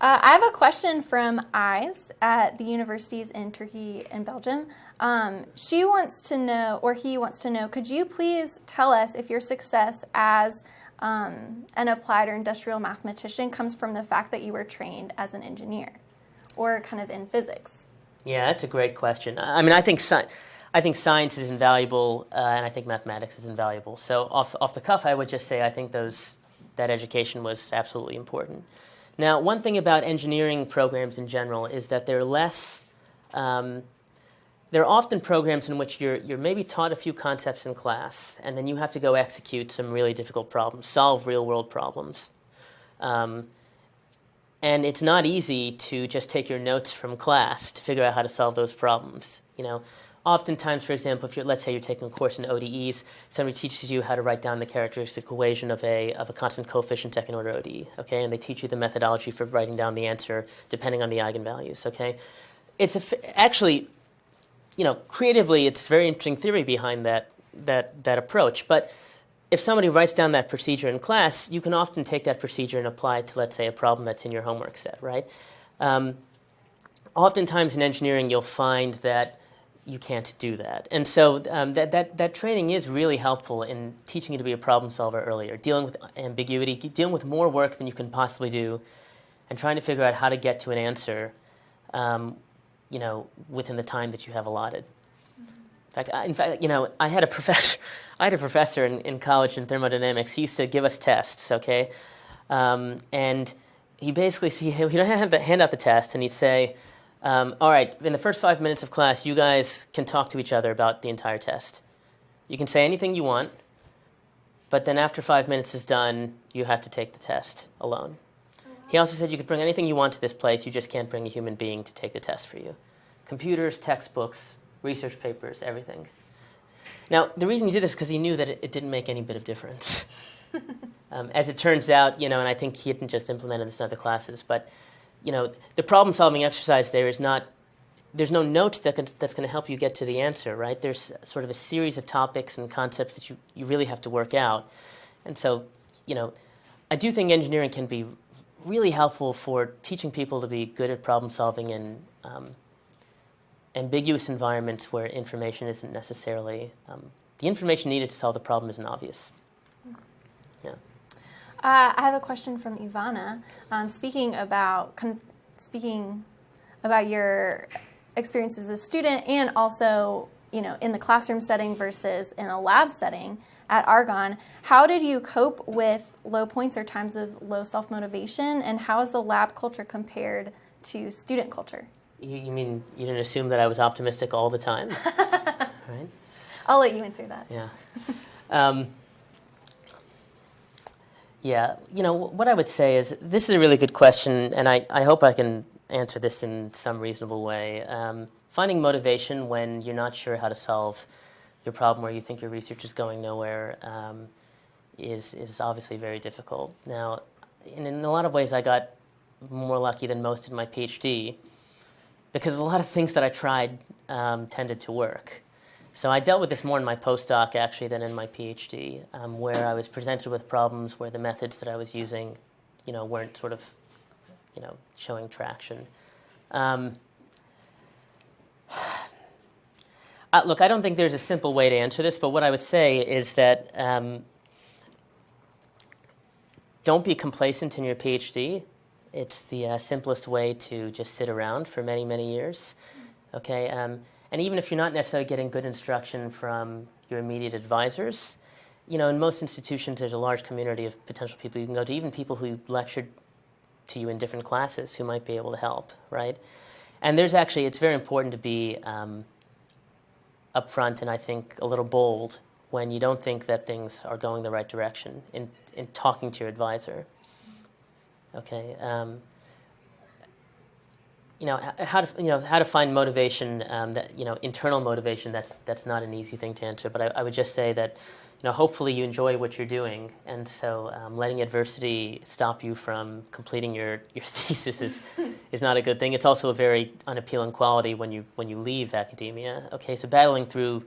I have a question from Ives at the universities in Turkey and Belgium. She wants to know, or he wants to know, could you please tell us if your success as an applied or industrial mathematician comes from the fact that you were trained as an engineer or kind of in physics? Yeah, that's a great question. I mean, I think science is invaluable, and I think mathematics is invaluable. So off the cuff, I would just say I think that education was absolutely important. Now, one thing about engineering programs in general is that they're less. There are often programs in which you're maybe taught a few concepts in class, and then you have to go execute some really difficult problems, solve real-world problems. And it's not easy to just take your notes from class to figure out how to solve those problems. Oftentimes, for example, let's say you're taking a course in ODEs, somebody teaches you how to write down the characteristic equation of a constant coefficient second-order ODE, okay? And they teach you the methodology for writing down the answer depending on the eigenvalues, okay? It's actually, creatively, it's very interesting theory behind that approach. But if somebody writes down that procedure in class, you can often take that procedure and apply it to, let's say, a problem that's in your homework set, right? Oftentimes in engineering, you'll find that you can't do that. And so that training is really helpful in teaching you to be a problem solver earlier, dealing with ambiguity, dealing with more work than you can possibly do, and trying to figure out how to get to an answer within the time that you have allotted. In fact, I had a professor in college in thermodynamics. He used to give us tests, okay? And he'd hand out the test, and he'd say, all right, in the first 5 minutes of class, you guys can talk to each other about the entire test. You can say anything you want, but then after 5 minutes is done, you have to take the test alone. He also said you could bring anything you want to this place, you just can't bring a human being to take the test for you. Computers, textbooks, research papers, everything. Now, the reason he did this is because he knew that it didn't make any bit of difference. As it turns out, and I think he hadn't just implemented this in other classes, but the problem-solving exercise there's no notes that's going to help you get to the answer, right? There's sort of a series of topics and concepts that you really have to work out. And so, I do think engineering can be really helpful for teaching people to be good at problem-solving in ambiguous environments where information isn't necessarily, the information needed to solve the problem isn't obvious. Yeah. I have a question from Ivana. Speaking about your experience as a student and also, in the classroom setting versus in a lab setting at Argonne, how did you cope with low points or times of low self-motivation, and how is the lab culture compared to student culture? You mean you didn't assume that I was optimistic all the time? Right? I'll let you answer that. Yeah. Yeah, what I would say is this is a really good question, and I hope I can answer this in some reasonable way. Finding motivation when you're not sure how to solve your problem or you think your research is going nowhere is obviously very difficult. Now, in a lot of ways, I got more lucky than most in my Ph.D. because a lot of things that I tried tended to work. So I dealt with this more in my postdoc, actually, than in my Ph.D., where I was presented with problems where the methods that I was using, weren't sort of, showing traction. Look, I don't think there's a simple way to answer this, but what I would say is that don't be complacent in your Ph.D. It's the simplest way to just sit around for many, many years, okay? And even if you're not necessarily getting good instruction from your immediate advisors, in most institutions there's a large community of potential people you can go to, even people who lectured to you in different classes who might be able to help, right? And it's very important to be upfront and I think a little bold when you don't think that things are going the right direction in talking to your advisor, okay? How to find motivation, internal motivation, that's not an easy thing to answer, but I would just say that, hopefully you enjoy what you're doing, and so letting adversity stop you from completing your thesis is not a good thing. It's also a very unappealing quality when you leave academia, okay? So battling through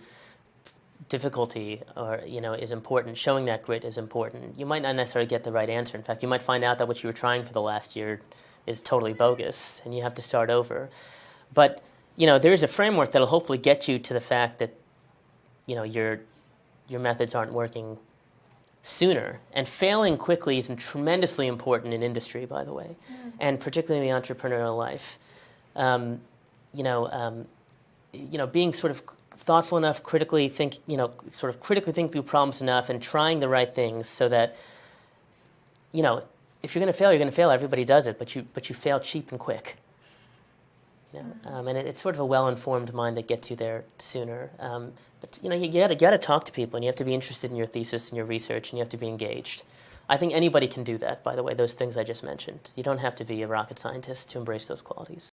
difficulty or is important. Showing that grit is important. You might not necessarily get the right answer. In fact, you might find out that what you were trying for the last year is totally bogus, and you have to start over. But there is a framework that'll hopefully get you to the fact that your methods aren't working sooner. And failing quickly is tremendously important in industry, by the way, and particularly in the entrepreneurial life. Being sort of thoughtful enough, critically think through problems enough, and trying the right things, so that if you're going to fail, you're going to fail. Everybody does it, but you fail cheap and quick. And it's sort of a well-informed mind that gets you there sooner. But you got to talk to people, and you have to be interested in your thesis and your research, and you have to be engaged. I think anybody can do that. By the way, those things I just mentioned. You don't have to be a rocket scientist to embrace those qualities.